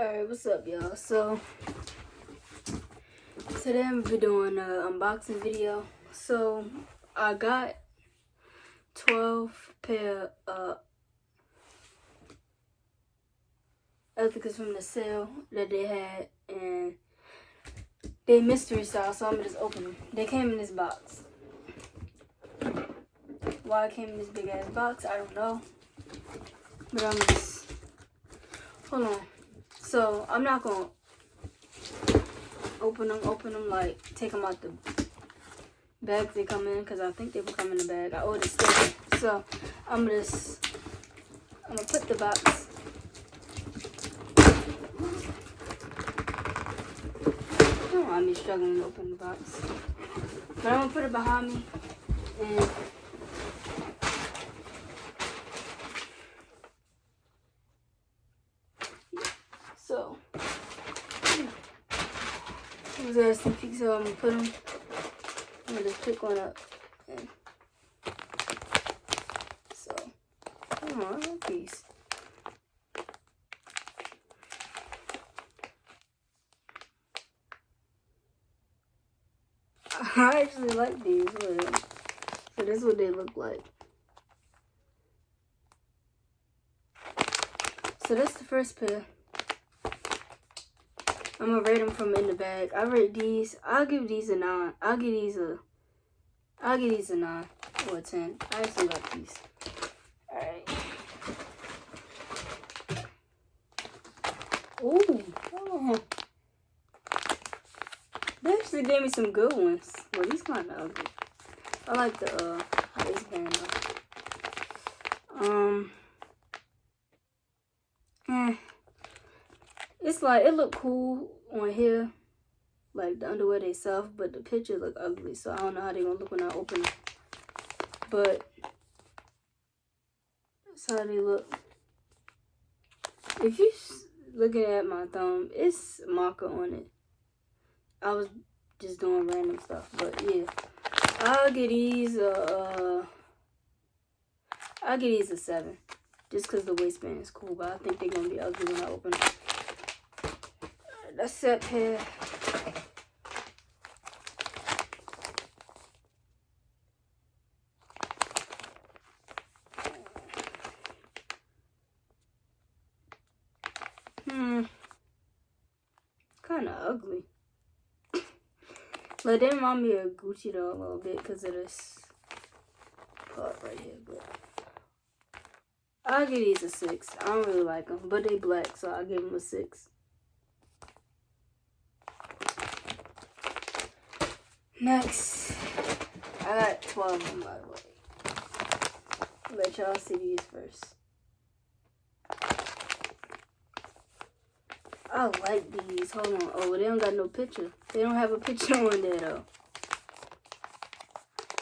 Alright, what's up, y'all? So, today I'm gonna be doing an unboxing video. So, I got 12 pair of Ethicas from the sale that they had, and they mystery style, so I'm gonna just open them. They came in this box. Why it came in this big ass box, I don't know. But I'm just, hold on. So, I'm not gonna open them, like, take them out the bags they come in, because I think they will come in the bag. I ordered sticker. So, I'm gonna put the box. I don't want me struggling to open the box. But I'm gonna put it behind me, and so, these are some peaks, so I'm gonna put them. I'm gonna just pick one up. And so, come on, I like these. I actually like these. So this is what they look like. So that's the first pair. I'm gonna rate them from in the bag. I rate these. I'll give these a 9. I'll give these a 9 or a 10. I actually like these. Alright. Ooh. Oh. They actually gave me some good ones. Well, these kind of ugly. I like the waistband though. It's like, it look cool on here, like the underwear they sell, but the picture look ugly, so I don't know how they gonna look when I open it. But that's how they look. If you looking at my thumb, it's marker on it. I was just doing random stuff, but yeah. I'll get these a 7. Just because the waistband is cool, but I think they're going to be ugly when I open it. That's that pair. Kind of ugly. Like, they remind me of Gucci though a little bit because of this part right here, but I'll give these a 6. I don't really like them, but they black, so I'll give them a 6. Next, I got 12 of them, by the way. Let y'all see these first. I like these. Hold on. Oh, they don't got no picture. They don't have a picture on there, though.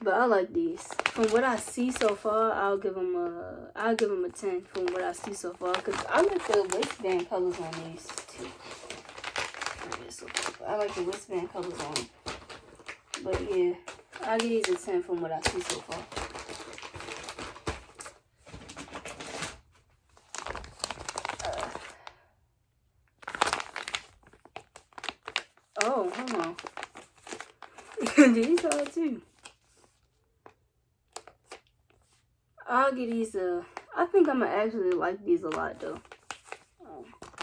But I like these. From what I see so far, I'll give them a 10 from what I see so far. Because I like the waistband colors on these, too. I like the waistband colors on them. But yeah, I'll give these a 10 from what I see so far. Oh, hold on. These are too. I'll give these a... I think I'm going to actually like these a lot, though.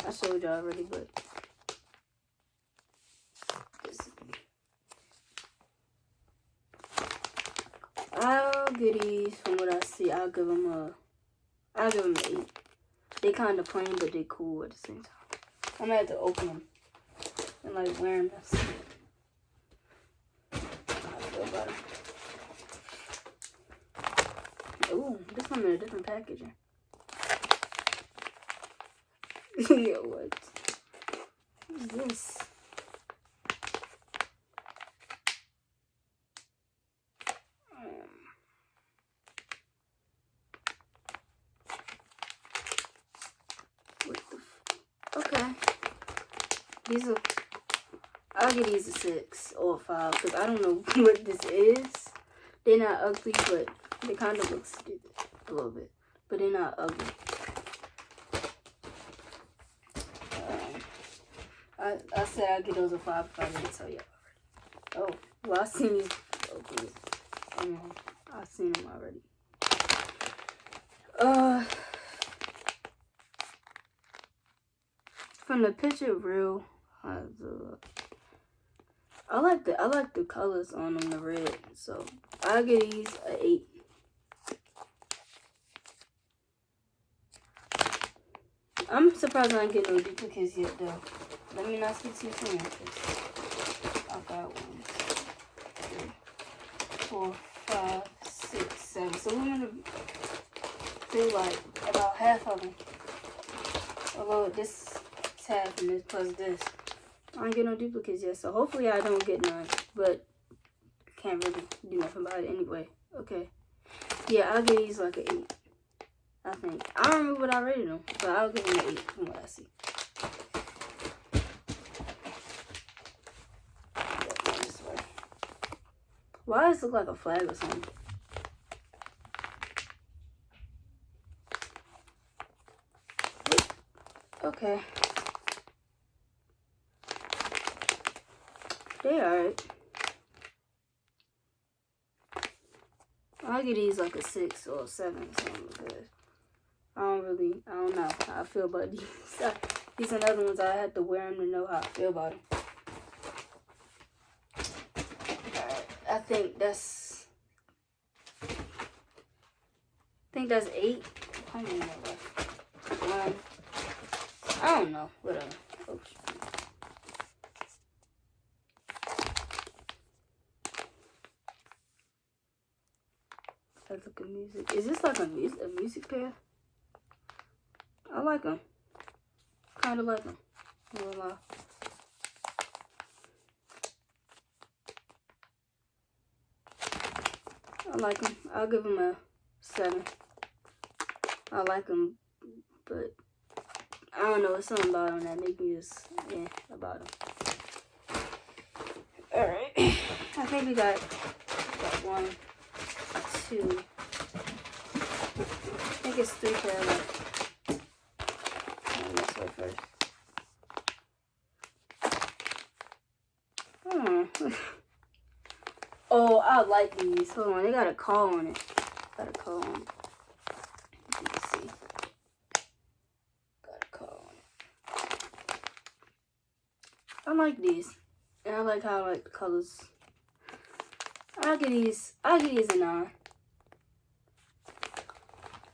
I showed y'all already, but... I'll give these, from what I see, I'll give them an 8. They kind of plain, but they cool at the same time. I'm going to have to open them and, like, wear them. Ooh, this one in a different packaging. Yeah, what? What is this? Okay. These are... I'll give these a 6 or a 5 because I don't know what this is. They're not ugly, but they kind of look stupid a little bit. But they're not ugly. I said I'd get those a 5 if I didn't tell y'all already. Oh, well, I seen these. Oh, please. I seen them already. From the picture, real. I like the colors on them, the red. So I give these an 8. I'm surprised I ain't get no duplicates yet, though. Let me not speak too soon, because I got 1, 2, 3, 4, 5, 6, 7. So we're gonna do like about half of them. Although this is half and this plus this. I ain't get no duplicates yet, so hopefully I don't get none. But can't really do nothing about it anyway. Okay. Yeah, I'll give these like an 8. I think. I don't remember what I rated them, but I'll give them an 8 from what I see. This way. Why does it look like a flag or something? Okay. They alright. I'll give these like a 6 or a 7 or something because I don't know how I feel about these. These are another ones I had to wear them to know how I feel about them. Alright, I think that's 8. How many more left? 1. I don't know. Whatever. Oh, let's look at music. Is this like a music pair? I like them. Kind of like them. I won't lie. I like them. I'll give them a 7. I like them, but I don't know. It's something about them that make me just, about them. Alright. I think we got 1, 2. I think it's 3 pair left. This way first. Oh, I like these. Hold on, they got a call on it. Got a call on it. You can see. Got a call on it. I like these. And I like how I like the colors. I'll give these a 9.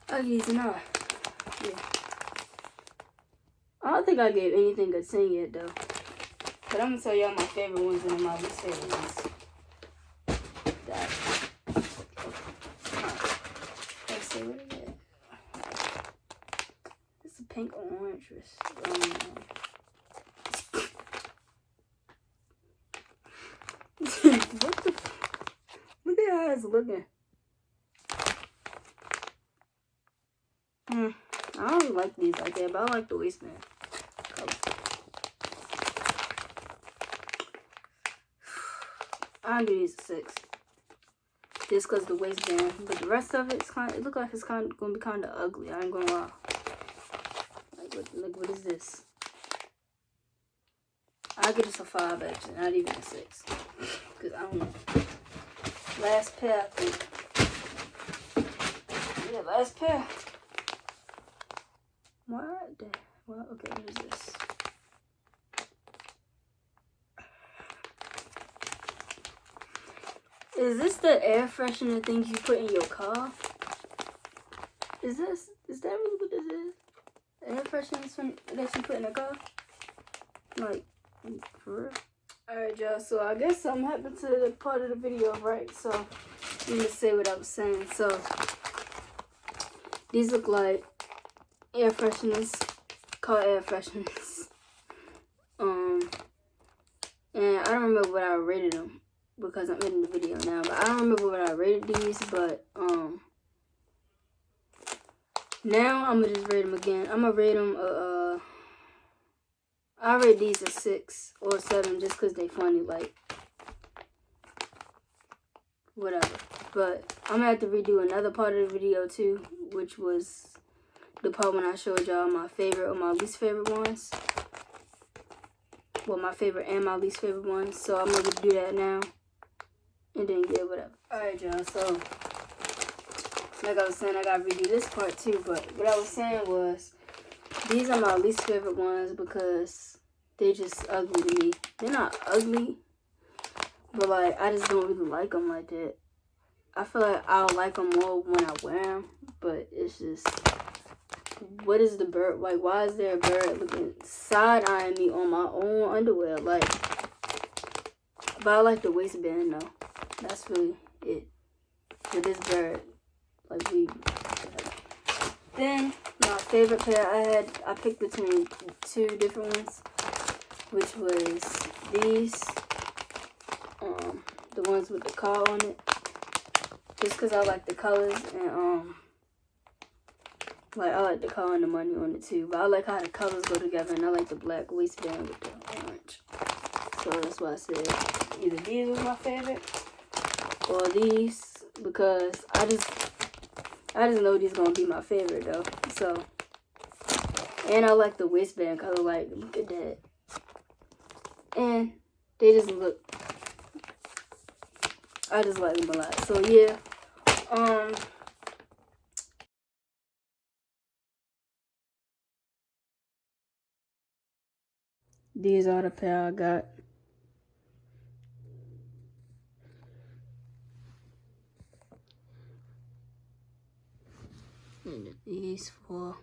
I'll give these a 9. Yeah. I don't think I gave anything a 10 yet, though. But I'm going to tell y'all my favorite ones and my least favorite ones. That. Let's see, what is it? It's a pink or orange. What the? Look at how it's looking. I don't really like these like that, but I like the waistband color. I'll give these a 6. Just because the waistband, but the rest of it look like it's gonna be kind of ugly. I ain't gonna lie. Like what is this? I'll give this a 5 actually, not even a 6. Cause I don't know. Last pair, I think. Yeah, last pair. Well, okay, what is this? Is this the air freshener things you put in your car? Is that really what this is? Air fresheners that you put in the car? Like, for real? Alright, y'all, so I guess something happened to the part of the video, right? So, let me say what I was saying. So, these look like air fresheners, car air fresheners. And I don't remember what I rated them because I'm in the video now, but I don't remember what I rated these, but now I'm gonna just rate them again. I'm gonna rate them I rate these a 6 or 7 just because they funny, like whatever. But I'm gonna have to redo another part of the video too, which was the part when I showed y'all my favorite or my least favorite ones. well, my favorite and my least favorite ones. So I'm gonna do that now. And then, yeah, whatever. Alright, y'all. So, like I was saying, I gotta redo this part too. But what I was saying was, these are my least favorite ones because they're just ugly to me. They're not ugly, but like, I just don't really like them like that. I feel like I'll like them more when I wear them, but it's just, what is the bird? Like, why is there a bird looking side-eyeing me on my own underwear? Like, but I like the waistband though. That's really it. For this bird, like Then my favorite pair I picked between two different ones, which was these, the ones with the car on it, just because I like the colors and like I like the car and the money on it too. But I like how the colors go together, and I like the black waistband with the orange. So that's why I said either these was my favorite or these, because I just know these gonna be my favorite though. So, and I like the waistband color. Like, look at that, and they just look. I just like them a lot. So yeah, these are the pair I got. And these four.